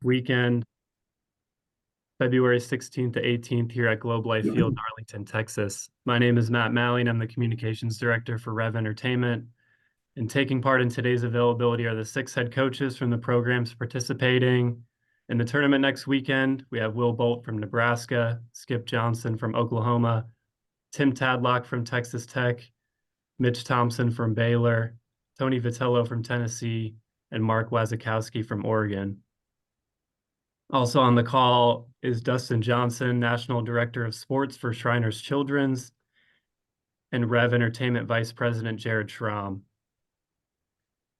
weekend, February 16th to 18th here at Globe Life Field, Arlington, Texas. My name is Matt Malley, and I'm the Communications Director for Rev Entertainment. And taking part in today's availability are the 6 head coaches from the programs participating in the tournament next weekend. We have Will Bolt from Nebraska, Skip Johnson from Oklahoma, Tim Tadlock from Texas Tech, Mitch Thompson from Baylor, Tony Vitello from Tennessee, and Mark Wazakowski from Oregon. Also on the call is Dustin Johnson, National Director of Sports for Shriners Children's, and Rev Entertainment Vice President Jared Schramm.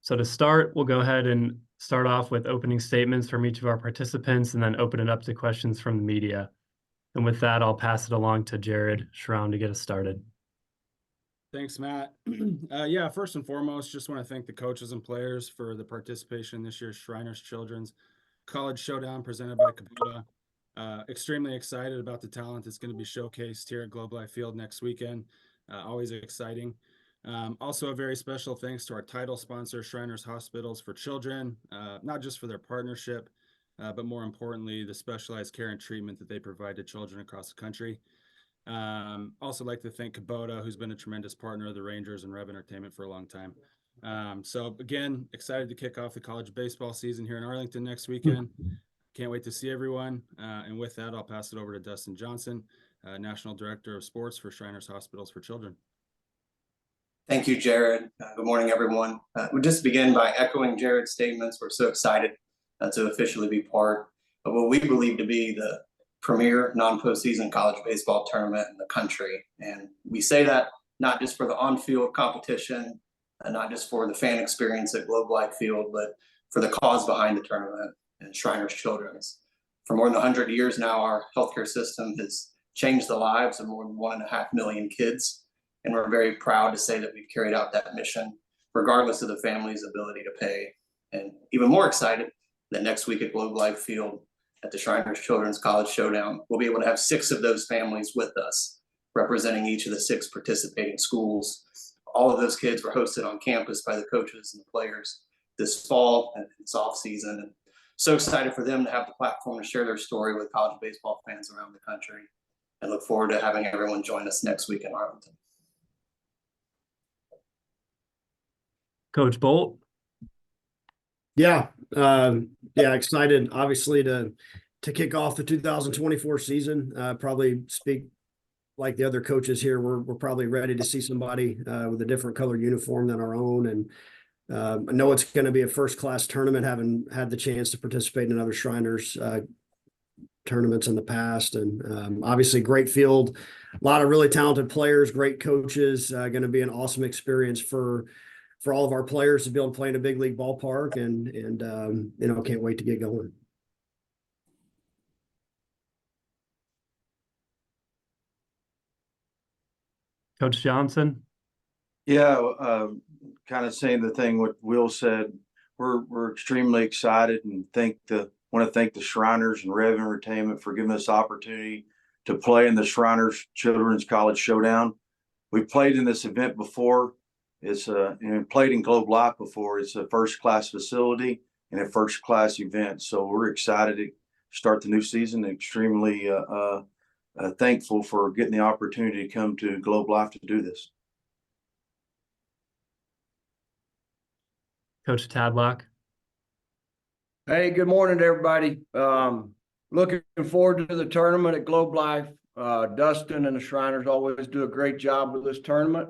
So to start, we'll go ahead and start off with opening statements from each of our participants and then open it up to questions from the media. And with that, I'll pass it along to Jared Schramm to get us started. Thanks, Matt. First and foremost, just want to thank the coaches and players for the participation in this year's Shriners Children's College Showdown presented by Kubota. Extremely excited about the talent that's going to be showcased here at Globe Life Field next weekend. Always exciting. Also, a very special thanks to our title sponsor, Shriners Hospitals for Children, not just for their partnership, but more importantly, the specialized care and treatment that they provide to children across the country. Also like to thank Kubota, who's been a tremendous partner of the Rangers and Rev Entertainment for a long time. So again, excited to kick off the college baseball season here in Arlington next weekend. Can't wait to see everyone. And with that, I'll pass it over to Dustin Johnson, National Director of Sports for Shriners Hospitals for Children. Thank you, Jared. Good morning, everyone. We'll just begin by echoing Jared's statements. We're so excited to officially be part of what we believe to be the premier non-postseason college baseball tournament in the country. And we say that not just for the on-field competition, and not just for the fan experience at Globe Life Field, but for the cause behind the tournament and Shriners Children's. For more than 100 years now, our healthcare system has changed the lives of more than 1.5 million kids. And we're very proud to say that we've carried out that mission, regardless of the family's ability to pay. And even more excited that next week at Globe Life Field at the Shriners Children's College Showdown, we'll be able to have 6 of those families with us, representing each of the 6 participating schools. All of those kids were hosted on campus by the coaches and the players this fall, and it's off season. And so excited for them to have the platform to share their story with college baseball fans around the country, and look forward to having everyone join us next week in Arlington. Coach Bolt. Excited, obviously, to kick off the 2024 season. Probably speak like the other coaches here. We're probably ready to see somebody with a different color uniform than our own. And I know it's going to be a first-class tournament, having had the chance to participate in other Shriners tournaments in the past. And obviously, great field, a lot of really talented players, great coaches. Going to be an awesome experience for all of our players to be able to play in a big league ballpark, and can't wait to get going. Coach Johnson. Kind of saying the thing what Will said. We're extremely excited and want to thank the Shriners and Rev Entertainment for giving us the opportunity to play in the Shriners Children's College Showdown. We've played in this event before. It's and played in Globe Life before. It's a first-class facility and a first-class event. So we're excited to start the new season. Extremely thankful for getting the opportunity to come to Globe Life to do this. Coach Tadlock. Hey, good morning to everybody. Looking forward to the tournament at Globe Life. Dustin and the Shriners always do a great job with this tournament.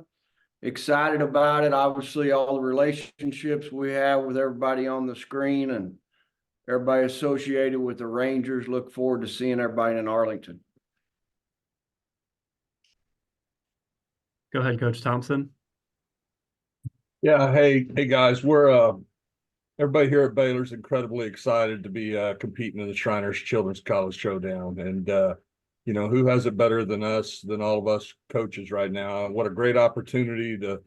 Excited about it. Obviously, all the relationships we have with everybody on the screen and everybody associated with the Rangers. Look forward to seeing everybody in Arlington. Go ahead, Coach Thompson. Yeah, hey guys, we're everybody here at Baylor's incredibly excited to be competing in the Shriners Children's College Showdown, and who has it better than us, than all of us coaches right now? What a great opportunity to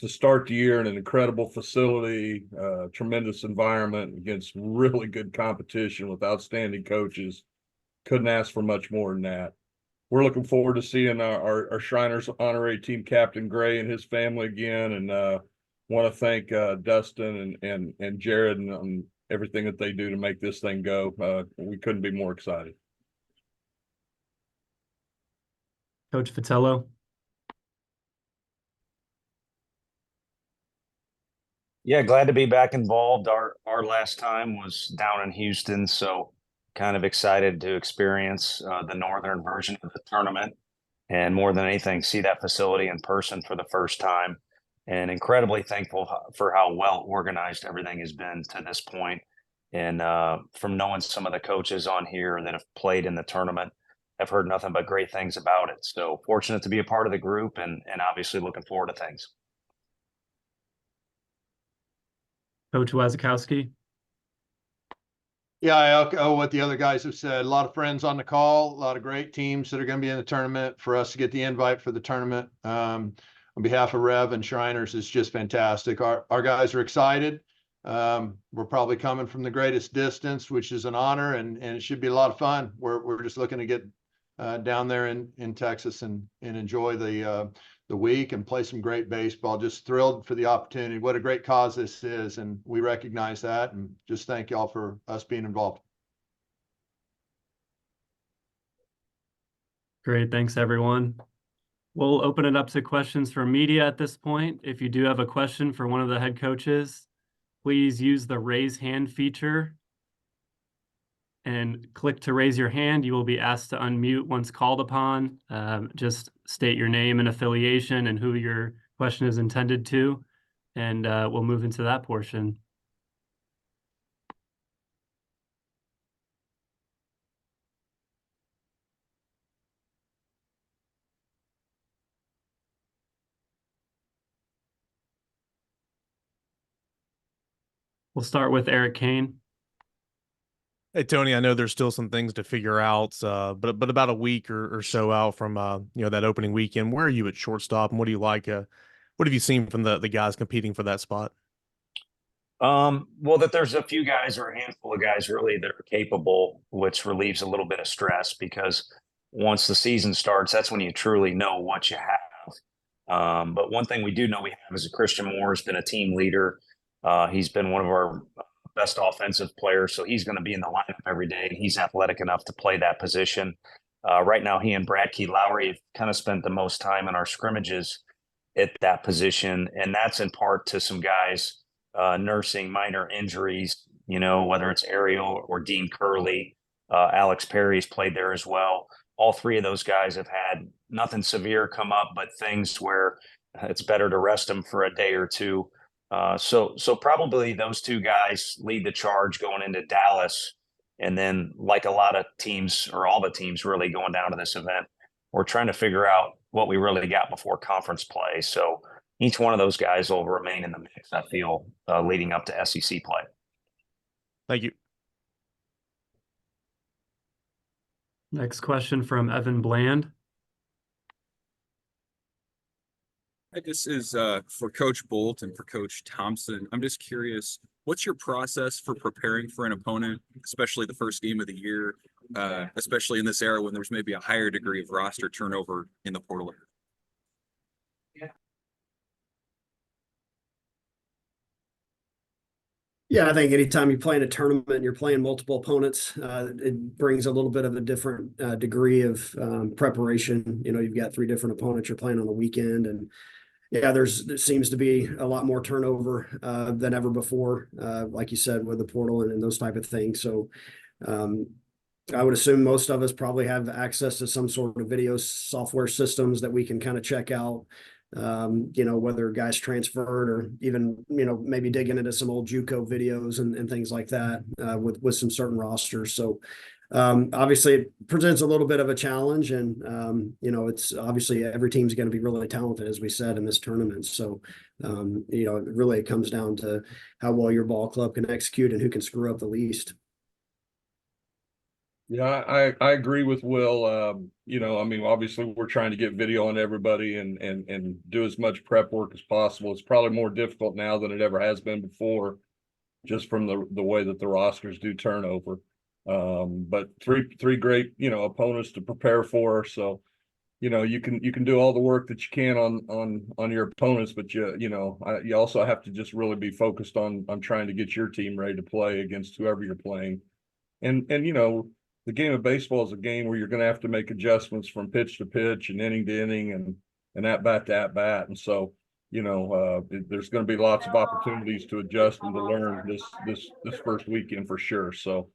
start the year in an incredible facility, tremendous environment against really good competition with outstanding coaches. Couldn't ask for much more than that. We're looking forward to seeing our Shriners honorary team captain Gray and his family again, and want to thank Dustin and Jared and everything that they do to make this thing go. We couldn't be more excited. Coach Vitello. Yeah, glad to be back involved. Our last time was down in Houston, so kind of excited to experience the northern version of the tournament, and more than anything, see that facility in person for the first time. And incredibly thankful for how well organized everything has been to this point. And from knowing some of the coaches on here that have played in the tournament, I've heard nothing but great things about it. So fortunate to be a part of the group, and obviously looking forward to things. Coach Wazakowski. Yeah, I echo what the other guys have said. A lot of friends on the call, a lot of great teams that are going to be in the tournament. For us to get the invite for the tournament, on behalf of Rev and Shriners, is just fantastic. Our guys are excited. We're probably coming from the greatest distance, which is an honor, and it should be a lot of fun. We're just looking to get down there in Texas and enjoy the week and play some great baseball. Just thrilled for the opportunity. What a great cause this is, and we recognize that, and just thank y'all for us being involved. Great, thanks everyone. We'll open it up to questions from media at this point. If you do have a question for one of the head coaches, please use the raise hand feature and click to raise your hand. You will be asked to unmute once called upon. Just state your name and affiliation and who your question is intended to, and we'll move into that portion. We'll start with Eric Kane. Hey, Tony, I know there's still some things to figure out, but about a week or so out from that opening weekend, where are you at shortstop, and what do you like? What have you seen from the guys competing for that spot? Well, that there's a few guys, or a handful of guys really, that are capable, which relieves a little bit of stress, because once the season starts, that's when you truly know what you have. But one thing we do know we have is Christian Moore has been a team leader. He's been one of our best offensive players, so he's going to be in the lineup every day, and he's athletic enough to play that position. Right now, he and Brad Key Lowry have kind of spent the most time in our scrimmages at that position, and that's in part to some guys nursing minor injuries, whether it's Ariel or Dean Curley. Alex Perry's played there as well. All three of those guys have had nothing severe come up, but things where it's better to rest them for a day or two. So probably those two guys lead the charge going into Dallas. And then, like a lot of teams, or all the teams really going down to this event, we're trying to figure out what we really got before conference play. So each one of those guys will remain in the mix, I feel, leading up to SEC play. Thank you. Next question from Evan Bland. This is for Coach Bolt and for Coach Thompson. I'm just curious, what's your process for preparing for an opponent, especially the first game of the year, especially in this era when there's maybe a higher degree of roster turnover in the portal? Yeah, I think anytime you play in a tournament and you're playing multiple opponents, it brings a little bit of a different degree of preparation. You've got 3 different opponents you're playing on the weekend, and yeah, there seems to be a lot more turnover than ever before, like you said, with the portal and those type of things. So I would assume most of us probably have access to some sort of video software systems that we can kind of check out, whether guys transferred or even, maybe digging into some old JUCO videos and things like that with some certain rosters. So obviously it presents a little bit of a challenge, and it's obviously every team's going to be really talented, as we said, in this tournament. So really it comes down to how well your ball club can execute and who can screw up the least. Yeah, I agree with Will. Obviously we're trying to get video on everybody and do as much prep work as possible. It's probably more difficult now than it ever has been before, just from the way that the rosters do turnover. But three great, opponents to prepare for. So, you can do all the work that you can on your opponents, but you also have to just really be focused on trying to get your team ready to play against whoever you're playing. And the game of baseball is a game where you're going to have to make adjustments from pitch to pitch and inning to inning and at bat to at bat. And so, there's going to be lots of opportunities to adjust and to learn this first weekend for sure. So,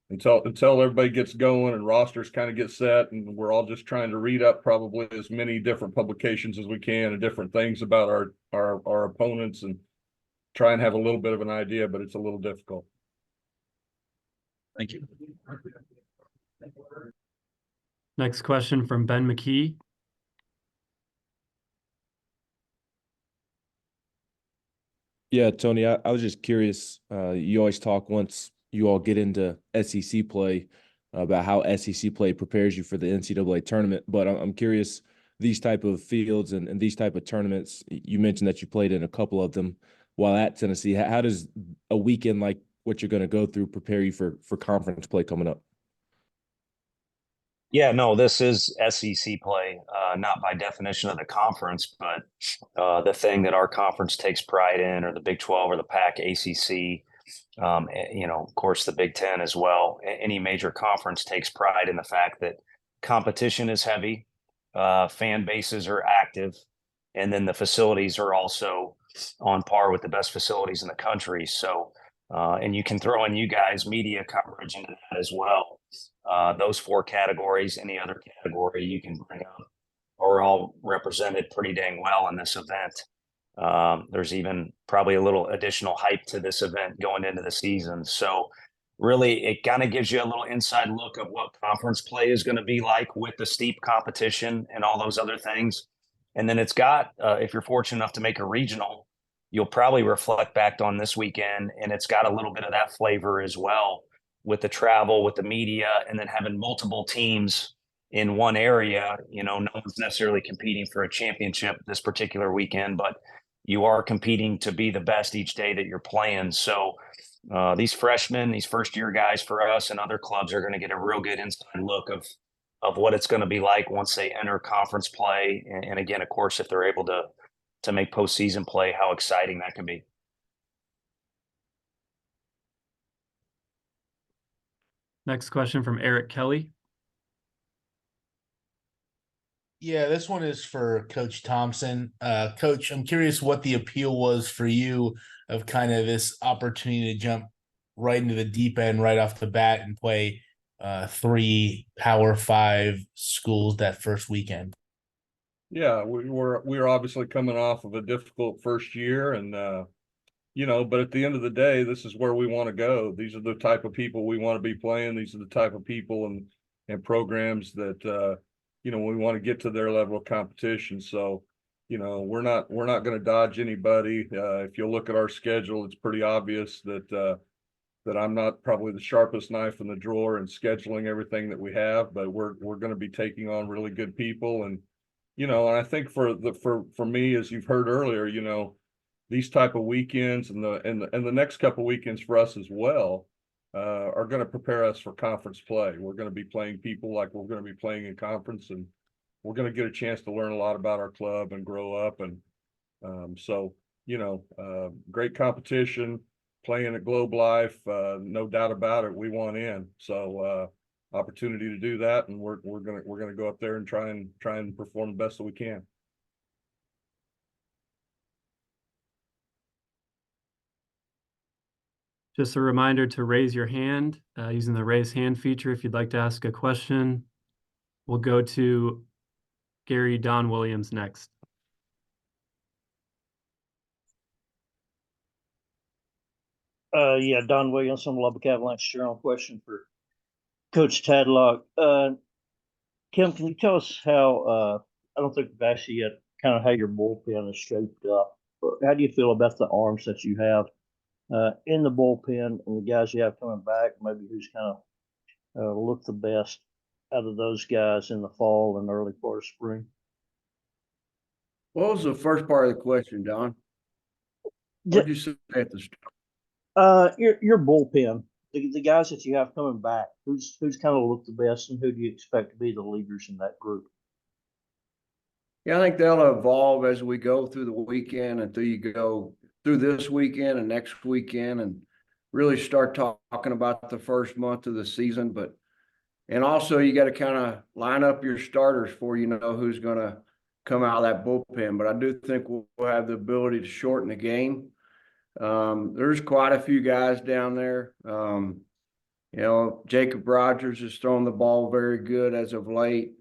until everybody gets going and rosters kind of get set, and we're all just trying to read up probably as many different publications as we can and different things about our opponents and try and have a little bit of an idea, but it's a little difficult. Thank you. Next question from Ben McKee. Yeah, Tony, I was just curious. You always talk once you all get into SEC play about how SEC play prepares you for the NCAA tournament. But I'm curious, these type of fields and these type of tournaments, you mentioned that you played in a couple of them while at Tennessee. How does a weekend like what you're going to go through prepare you for conference play coming up? Yeah, no, this is SEC play, not by definition of the conference, but the thing that our conference takes pride in, or the Big 12 or the PAC, ACC, of course, the Big 10 as well. Any major conference takes pride in the fact that competition is heavy, fan bases are active, and then the facilities are also on par with the best facilities in the country. So, and you can throw in you guys media coverage into that as well. Those four categories, any other category you can bring up, are all represented pretty dang well in this event. There's even probably a little additional hype to this event going into the season. So really, it kind of gives you a little inside look of what conference play is going to be like with the steep competition and all those other things. And then it's got, if you're fortunate enough to make a regional, you'll probably reflect back on this weekend, and it's got a little bit of that flavor as well with the travel, with the media, and then having multiple teams in one area. No one's necessarily competing for a championship this particular weekend, but you are competing to be the best each day that you're playing. So these freshmen, these first-year guys for us and other clubs are going to get a real good inside look of what it's going to be like once they enter conference play. And again, of course, if they're able to make postseason play, how exciting that can be. Next question from Eric Kelly. Yeah, this one is for Coach Thompson. Coach, I'm curious what the appeal was for you of kind of this opportunity to jump right into the deep end right off the bat and play 3 Power 5 schools that first weekend. Yeah, we were obviously coming off of a difficult first year, and but at the end of the day, this is where we want to go. These are the type of people we want to be playing. These are the type of people and programs that we want to get to their level of competition. So, we're not going to dodge anybody. If you look at our schedule, it's pretty obvious that I'm not probably the sharpest knife in the drawer in scheduling everything that we have, but we're going to be taking on really good people. And and I think for me, as you've heard earlier, these type of weekends and the next couple of weekends for us as well are going to prepare us for conference play. We're going to be playing people like we're going to be playing in conference, and we're going to get a chance to learn a lot about our club and grow up. And great competition, playing at Globe Life, no doubt about it. We want in, so opportunity to do that, and we're gonna go up there and try and perform the best that we can. Just a reminder to raise your hand using the raise hand feature if you'd like to ask a question. We'll go to Gary Don Williams next. Yeah, Don Williams from Lubbock Avalanche Journal. Question for Coach Tadlock. Kim, can you tell us how, I don't think we've asked you yet, kind of how your bullpen is shaped up. How do you feel about the arms that you have in the bullpen and the guys you have coming back? Maybe who's kind of looked the best out of those guys in the fall and early part of spring? What was the first part of the question, Don? What did you say at the start? Your bullpen. the guys that you have coming back, who's kind of looked the best, and who do you expect to be the leaders in that group? Yeah, I think they'll evolve as we go through the weekend until you go through this weekend and next weekend and really start talking about the first month of the season. And also you got to kind of line up your starters for, you know, who's going to come out of that bullpen. But I do think we'll have the ability to shorten the game. There's quite a few guys down there. You know, Jacob Rogers has thrown the ball very good as of late.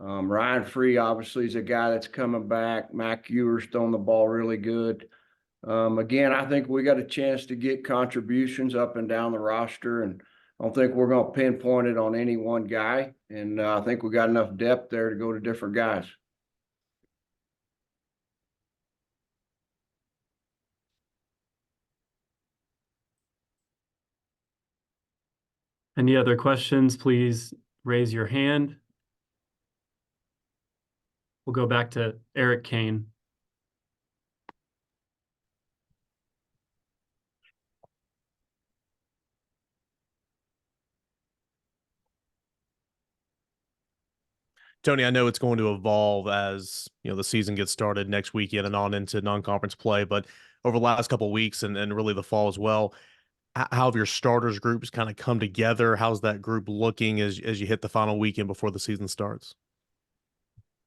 Ryan Free obviously is a guy that's coming back. Mac Ewer's throwing the ball really good. Again, I think we got a chance to get contributions up and down the roster, and I don't think we're going to pinpoint it on any one guy. And I think we got enough depth there to go to different guys. Any other questions, please raise your hand. We'll go back to Eric Kane. Tony, I know it's going to evolve as the season gets started next weekend and on into non-conference play, but over the last couple of weeks and really the fall as well, how have your starters groups kind of come together? How's that group looking as you hit the final weekend before the season starts?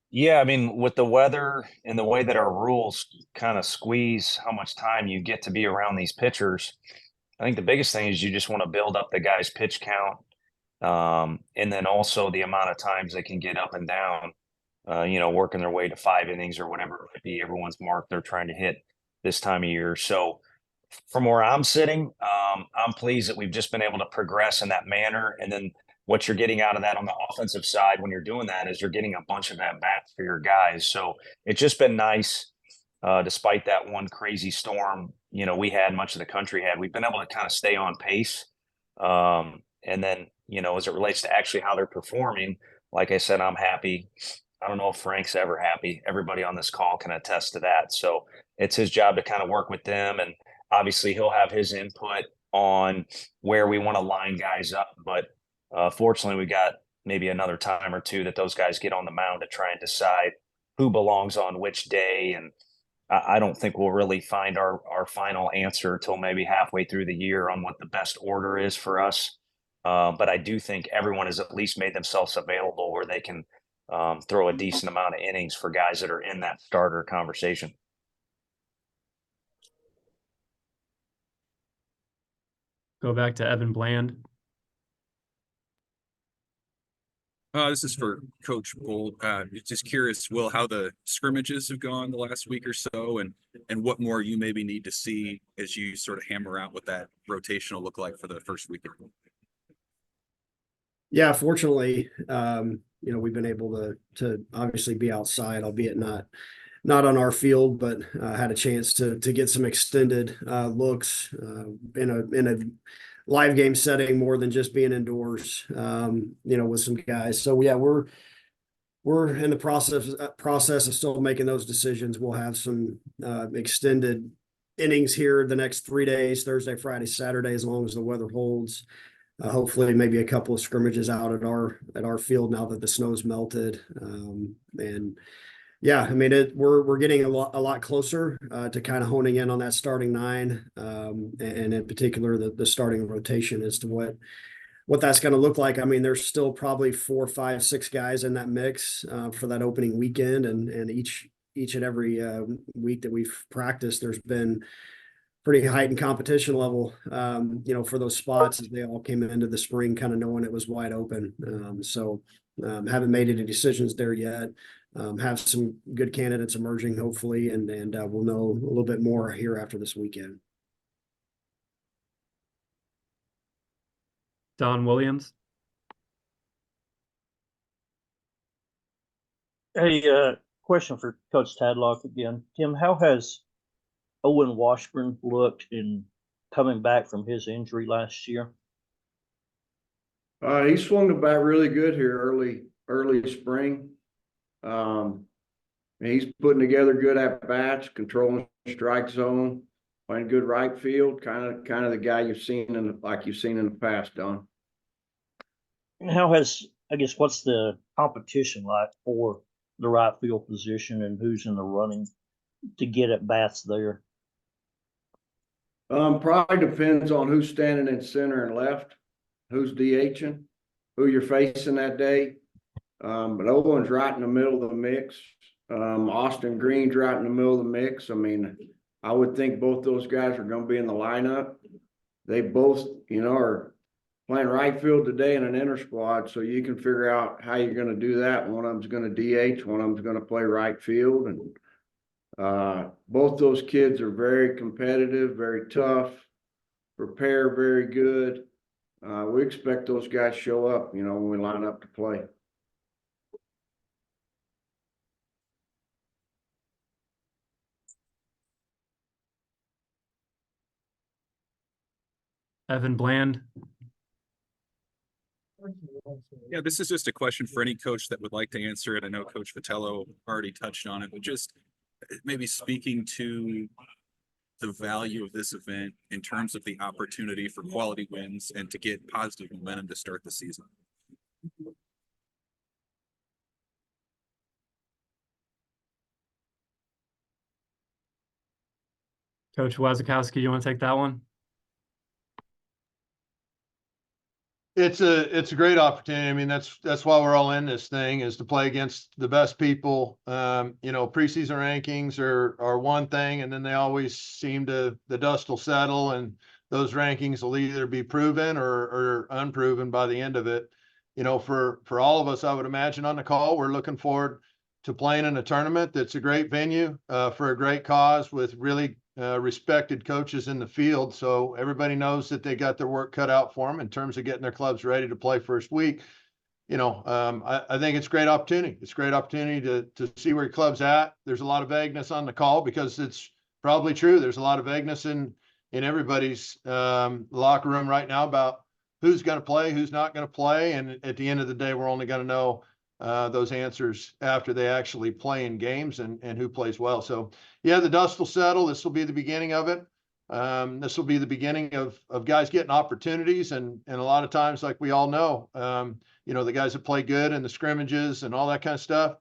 Yeah, I mean, with the weather and the way that our rules kind of squeeze how much time you get to be around these pitchers, I think the biggest thing is you just want to build up the guy's pitch count, and then also the amount of times they can get up and down, working their way to 5 innings or whatever it might be. Everyone's mark they're trying to hit this time of year. So from where I'm sitting, I'm pleased that we've just been able to progress in that manner. And then what you're getting out of that on the offensive side when you're doing that is you're getting a bunch of at-bats for your guys. So it's just been nice, despite that one crazy storm, we had, much of the country had. We've been able to kind of stay on pace. And then, as it relates to actually how they're performing, like I said, I'm happy. I don't know if Frank's ever happy. Everybody on this call can attest to that. So it's his job to kind of work with them. And obviously he'll have his input on where we want to line guys up. But fortunately, we got maybe another time or two that those guys get on the mound to try and decide who belongs on which day. And I don't think we'll really find our final answer till maybe halfway through the year on what the best order is for us. But I do think everyone has at least made themselves available where they can throw a decent amount of innings for guys that are in that starter conversation. Go back to Evan Bland. This is for Coach Bolt. Just curious, Will, how the scrimmages have gone the last week or so, and what more you maybe need to see as you sort of hammer out what that rotation will look like for the first weekend. Yeah, fortunately, we've been able to obviously be outside, albeit not on our field, but had a chance to get some extended looks in a live game setting more than just being indoors, with some guys. So yeah, we're in the process of still making those decisions. We'll have some extended innings here the next 3 days, Thursday, Friday, Saturday, as long as the weather holds. Hopefully maybe a couple of scrimmages out at our field now that the snow's melted. And yeah, I mean, we're getting a lot closer to kind of honing in on that starting 9, and in particular the starting rotation as to what that's going to look like. I mean, there's still probably 4, 5, 6 guys in that mix for that opening weekend, and each and every week that we've practiced, there's been pretty heightened competition level, for those spots as they all came into the spring, kind of knowing it was wide open. So haven't made any decisions there yet. Have some good candidates emerging, hopefully, and we'll know a little bit more here after this weekend. Don Williams. Hey, question for Coach Tadlock again. Tim, how has Owen Washburn looked in coming back from his injury last year? He swung the bat really good here early spring. He's putting together good at bats, controlling the strike zone. playing good right field, kind of the guy you've seen in the past, Don. And I guess, what's the competition like for the right field position and who's in the running to get at bats there? Probably depends on who's standing in center and left, who's DHing, who you're facing that day. But Owen's right in the middle of the mix. Austin Green's right in the middle of the mix. I mean, I would think both those guys are going to be in the lineup. They both, are playing right field today in an inter squad, so you can figure out how you're going to do that. One of them's going to DH, one of them's going to play right field, and both those kids are very competitive, very tough, prepare very good. We expect those guys to show up, when we line up to play. Evan Bland. Yeah, this is just a question for any coach that would like to answer it. I know Coach Vitello already touched on it, but just maybe speaking to the value of this event in terms of the opportunity for quality wins and to get positive momentum to start the season. Coach Wazakowski, you want to take that one? It's a great opportunity. I mean, that's why we're all in this thing, is to play against the best people. Preseason rankings are one thing, and then they always seem the dust will settle and those rankings will either be proven or unproven by the end of it. For all of us, I would imagine on the call, we're looking forward to playing in a tournament that's a great venue for a great cause with really respected coaches in the field. So everybody knows that they got their work cut out for them in terms of getting their clubs ready to play first week. I think it's a great opportunity. It's a great opportunity to see where your club's at. There's a lot of vagueness on the call because it's probably true. There's a lot of vagueness in everybody's locker room right now about who's going to play, who's not going to play. And at the end of the day, we're only going to know those answers after they actually play in games and who plays well. So yeah, the dust will settle. This will be the beginning of it. This will be the beginning of guys getting opportunities. And a lot of times, like we all know, the guys that play good in the scrimmages and all that kind of stuff,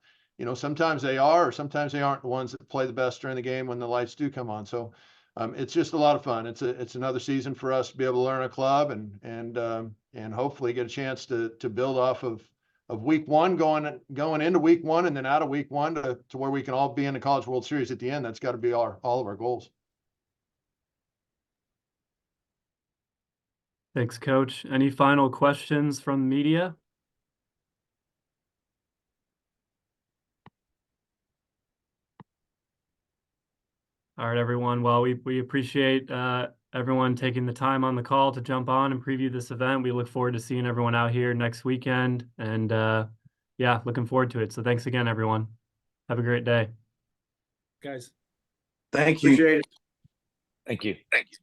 sometimes they are, or sometimes they aren't the ones that play the best during the game when the lights do come on. So it's just a lot of fun. It's another season for us to be able to learn a club and hopefully get a chance to build off of week one, going into week one and then out of week one to where we can all be in the College World Series at the end. That's got to be all of our goals. Thanks, Coach. Any final questions from the media? All right, everyone. Well, we appreciate everyone taking the time on the call to jump on and preview this event. We look forward to seeing everyone out here next weekend, and yeah, looking forward to it. So thanks again, everyone. Have a great day. Guys. Thank you. Appreciate it. Thank you. Thank you.